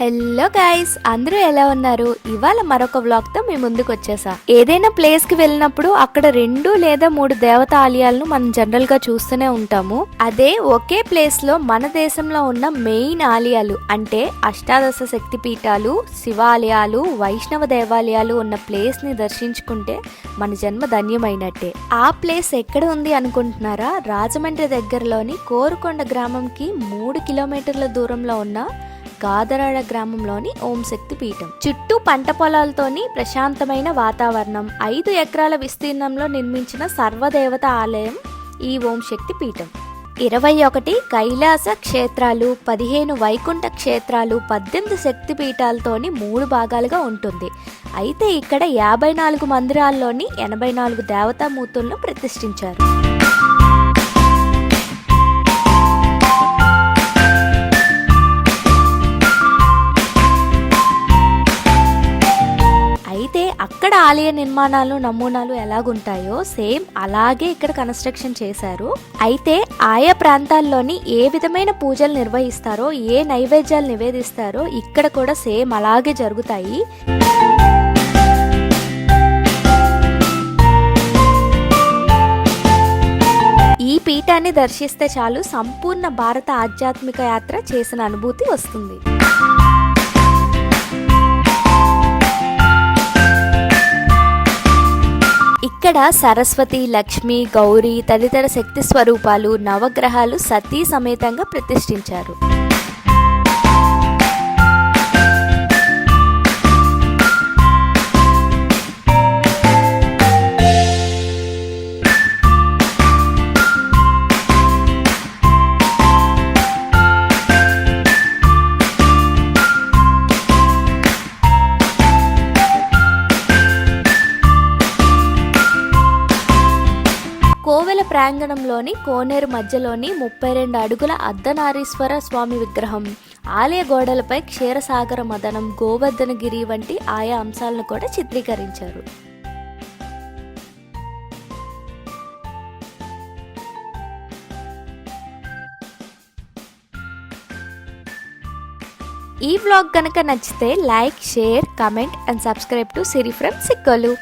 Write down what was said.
Hello guys, అందరూ ఎలా ఉన్నారు? ఇవాళ మరొక వ్లాగ్ తో మీ ముందుకు వచ్చేసా. ఏదైనా ప్లేస్ కి వెళ్ళినప్పుడు అక్కడ 2 లేదా 3 దేవతా ఆలయాలను మనం జనరల్ గా చూస్తూనే ఉంటాము. అదే ఒకే ప్లేస్ లో మన దేశంలో ఉన్న మెయిన్ ఆలయాలు అంటే అష్టాదశ శక్తి పీఠాలు, శివాలయాలు, వైష్ణవ దేవాలయాలు ఉన్న ప్లేస్ ని దర్శించుకుంటే మన జన్మ ధన్యమైనట్టే. ఆ ప్లేస్ ఎక్కడ ఉంది అనుకుంటున్నారా? రాజమండ్రి దగ్గరలోని కోరుకొండ గ్రామంకి 3 కిలోమీటర్ల దూరంలో ఉన్న గాదరాడ గ్రామంలోని ఓం శక్తి పీఠం. చుట్టూ పంట పొలాలతోని ప్రశాంతమైన వాతావరణం, 5 ఎకరాల విస్తీర్ణంలో నిర్మించిన సర్వదేవత ఆలయం ఈ ఓం శక్తి పీఠం. 21 కైలాస క్షేత్రాలు, 15 వైకుంఠ క్షేత్రాలు, 18 శక్తి పీఠాలతోని 3 భాగాలుగా ఉంటుంది. అయితే ఇక్కడ 54 మందిరాల్లోని 84 దేవతామూర్తులను ప్రతిష్ఠించారు. అక్కడ ఆలయ నిర్మాణాలు నమూనాలు ఎలాగుంటాయో సేమ్ అలాగే ఇక్కడ కన్స్ట్రక్షన్ చేశారు. అయితే ఆయా ప్రాంతాల్లోని ఏ విధమైన పూజలు నిర్వహిస్తారో, ఏ నైవేద్యాలు నివేదిస్తారో ఇక్కడ కూడా సేమ్ అలాగే జరుగుతాయి. ఈ పీఠాన్ని దర్శిస్తే చాలు సంపూర్ణ భారత ఆధ్యాత్మిక యాత్ర చేసిన అనుభూతి వస్తుంది. ఇక్కడ సరస్వతి, లక్ష్మి, గౌరీ తదితర శక్తి స్వరూపాలు, నవగ్రహాలు సతీ సమేతంగా ప్రతిష్ఠించారు. కోవెల ప్రాంగణంలోని కోనేరు మధ్యలోని 32 అడుగుల అర్ధనారీశ్వర స్వామి విగ్రహం, ఆలయ గోడలపై క్షీరసాగర మదనం, గోవర్ధనగిరి వంటి ఆయా అంశాలను కూడా చిత్రీకరించారు. ఈ వ్లాగ్ కనుక నచ్చితే like, share, comment and subscribe to Siri from Sikkolu.